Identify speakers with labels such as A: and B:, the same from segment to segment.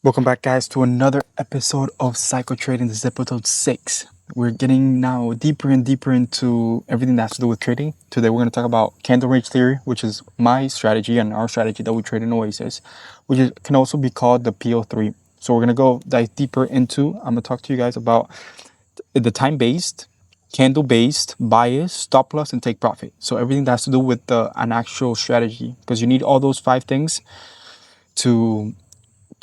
A: Welcome back, guys, to another episode of Psychotrading. This is episode 6. We're getting now deeper and deeper into everything that has to do with trading. Today, we're going to talk about candle range theory, which is my strategy and our strategy that we trade in Oasis, can also be called the PO3. So we're going to go dive deeper into. I'm going to talk to you guys about the time-based, candle-based, bias, stop loss, and take profit. So everything that has to do with an actual strategy, because you need all those 5 things to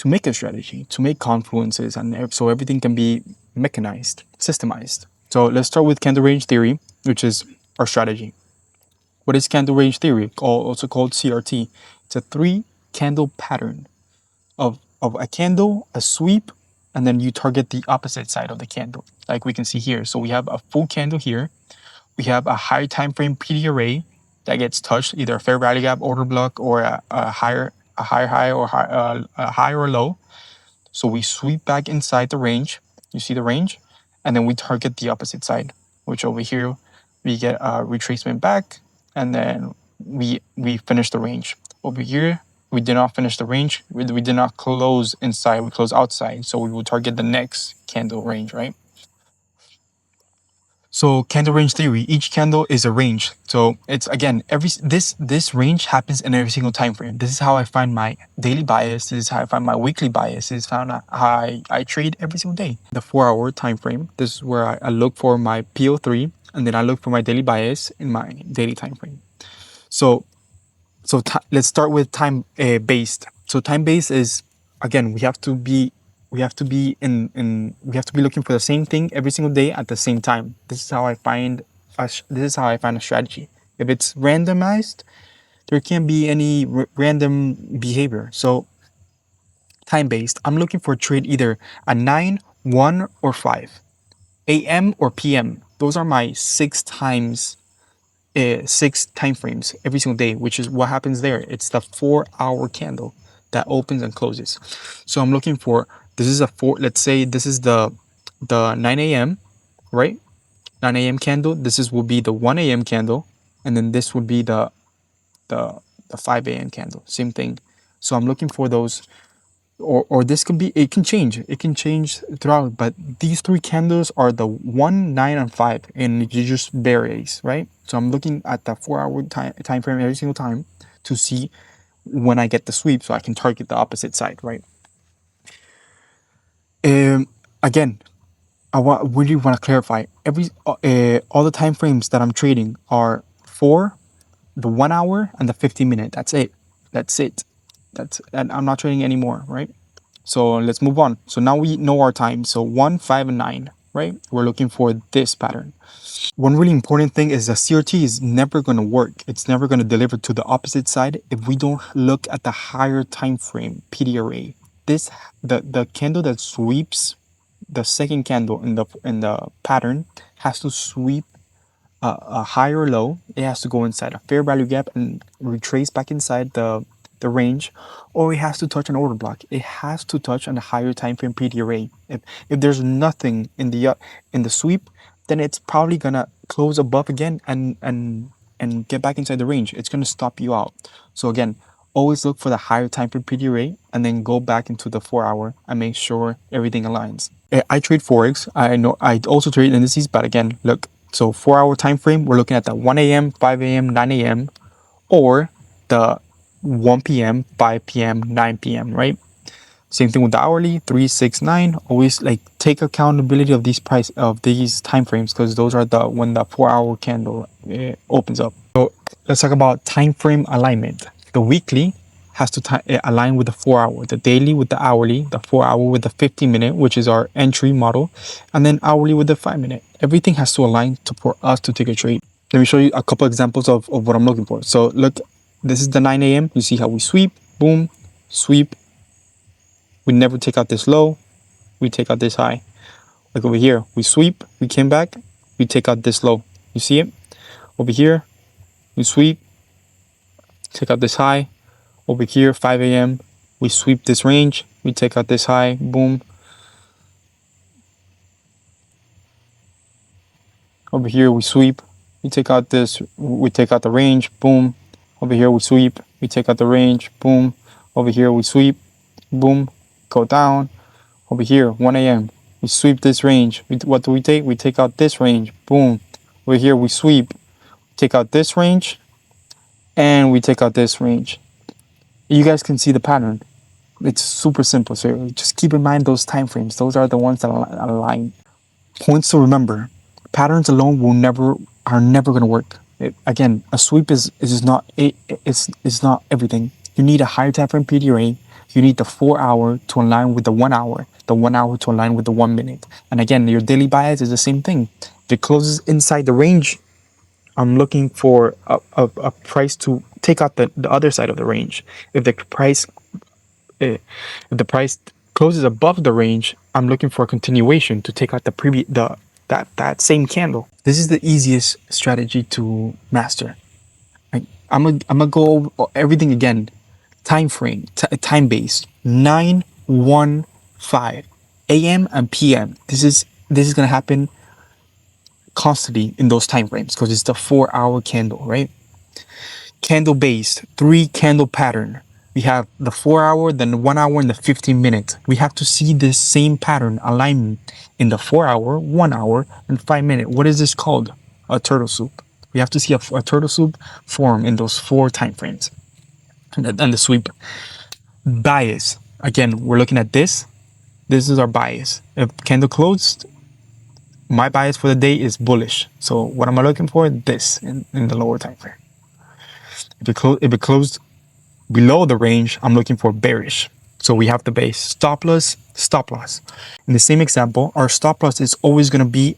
A: make a strategy, to make confluences, and so everything can be mechanized, systemized. So let's start with candle range theory, which is our strategy. What is candle range theory? Also called CRT. It's a 3 candle pattern of a candle, a sweep, and then you target the opposite side of the candle, like we can see here. So we have a full candle here. We have a high time frame PD array that gets touched, either a fair value gap, order block, or a higher high or a high or low. So we sweep back inside the range. You see the range, and then we target the opposite side, which over here we get a retracement back, and then we finish the range. Over here we did not finish the range. We did not close inside. We close outside. So we will target the next candle range, right? So candle range theory, each candle is a range. So it's again this range happens in every single time frame. This is how I find my daily bias. This is how I find my weekly bias. This is how I trade every single day. The 4-hour time frame. This is where I look for my PO3, and then I look for my daily bias in my daily time frame. So let's start with time based. So time based is, again, we have to be looking for the same thing every single day at the same time. This is how I find a strategy. If it's randomized, there can't be any random behavior. So time based, I'm looking for a trade either at 9, 1, or 5 a.m. or p.m. Those are my 6 time frames every single day, which is what happens there. It's the 4-hour candle that opens and closes. So I'm looking for, this is a 4, let's say this is the 9 a.m., right? 9 a.m. candle. Will be the 1 a.m. candle, and then this would be the 5 a.m. candle. Same thing. So I'm looking for those, or this could be, it can change throughout, but these 3 candles are the 1, 9, and 5, and it just varies, right? So I'm looking at the 4-hour time frame every single time to see when I get the sweep, so I can target the opposite side, right? Again, really want to clarify, all the time frames that I'm trading are for the 1 hour and the 15-minute. That's it. And I'm not trading anymore, right? So let's move on. So now we know our time. So 1, 5, and 9, right? We're looking for this pattern. One really important thing is that CRT is never going to work. It's never going to deliver to the opposite side if we don't look at the higher time frame PD array. The candle that sweeps the second candle in the pattern has to sweep a higher low. It has to go inside a fair value gap and retrace back inside the range, or it has to touch an order block. It has to touch on a higher time frame PD array. If there's nothing in the sweep, then it's probably gonna close above again and get back inside the range. It's gonna stop you out. So again, always look for the higher time frame PD array and then go back into the 4-hour and make sure everything aligns. I trade Forex. I know I also trade indices, but again, look. So 4-hour time frame, we're looking at the 1 a.m., 5 a.m., 9 a.m., or the 1 p.m., 5 p.m., 9 p.m., right? Same thing with the hourly, 3, 6, 9. Always take accountability of these time frames, because those are when the 4-hour candle opens up. So let's talk about time frame alignment. The weekly has to align with the 4-hour, the daily with the hourly, the 4-hour with the 15-minute, which is our entry model, and then hourly with the 5-minute. Everything has to align for us to take a trade. Let me show you a couple examples of what I'm looking for. So look, this is the 9 a.m. You see how we sweep, boom, sweep. We never take out this low. We take out this high. Like over here, we sweep, we came back, we take out this low. You see it? Over here, we sweep, take out this high. Over here, 5 a.m., we sweep this range, we take out this high, boom. Over here, we sweep, we take out the range, boom. Over here, we sweep, we take out the range, boom. Over here, we sweep, boom. go down. Over here, 1 a.m. We sweep this range. What do we take? We take out this range. Boom. Over here, we sweep. Take out this range, and we take out this range. You guys can see the pattern. It's super simple. So just keep in mind those time frames. Those are the ones that align. Points to remember: patterns alone are never going to work. Again, a sweep is not it's not everything. You need a higher time frame PDRA. You need the 4 hour to align with the 1 hour. The 1 hour to align with the 1 minute. And again, your daily bias is the same thing. If it closes inside the range, I'm looking for a price to take out the other side of the range. If the price closes above the range, I'm looking for a continuation to take out the previous that same candle. This is the easiest strategy to master. Right? I'm gonna go over everything again. Time frame, time based, 9:15 a.m. and p.m. This is gonna happen constantly in those time frames because it's the 4 hour candle, right? Candle based, 3 candle pattern. We have the 4 hour, then the 1 hour, and the 15 minute. We have to see this same pattern alignment in the 4 hour, 1 hour, and 5 minute. What is this called? A turtle soup. We have to see a turtle soup form in those 4 time frames. And the sweep. Bias. Again, we're looking at this. This is our bias. If candle closed, my bias for the day is bullish. So what am I looking for? This in the lower time frame. If it closed below the range, I'm looking for bearish. So we have the base stop loss, stop loss. In the same example, our stop loss is always going to be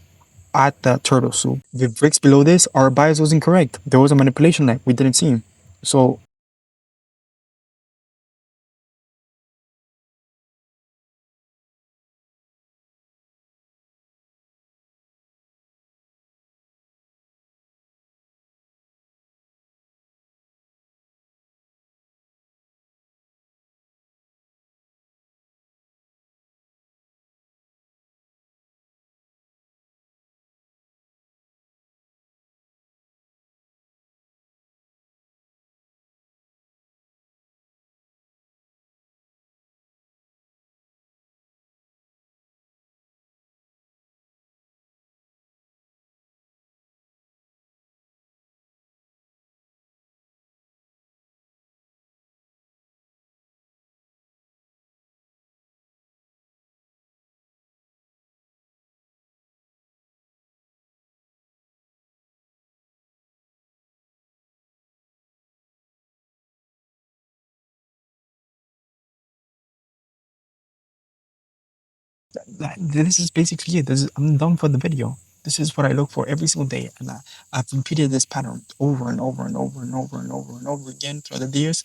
A: at the turtle soup. If it breaks below this, our bias was incorrect. There was a manipulation leg we didn't see. So this is basically it. I'm done for the video. This is what I look for every single day, and I've repeated this pattern over and over and over and over and over and over again throughout the years.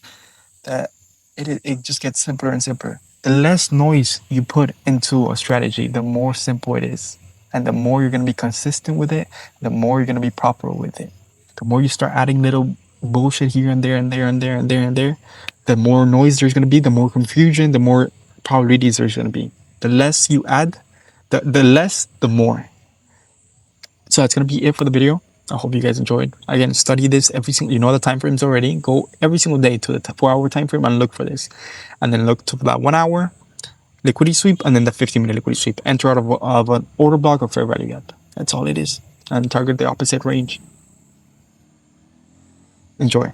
A: That it just gets simpler and simpler. The less noise you put into a strategy, the more simple it is, and the more you're gonna be consistent with it, the more you're gonna be proper with it. The more you start adding little bullshit here and there and there and there and there and there, the more noise there's gonna be, the more confusion, the more probabilities there's gonna be. The less you add, the less, the more. So that's gonna be it for the video. I hope you guys enjoyed. Again, study this every single. You know the time frames already. Go every single day to the 4 hour time frame and look for this, and then look to that 1 hour liquidity sweep and then the 15 minute liquidity sweep. Enter out of an order block or fair value gap. That's all it is, and target the opposite range. Enjoy.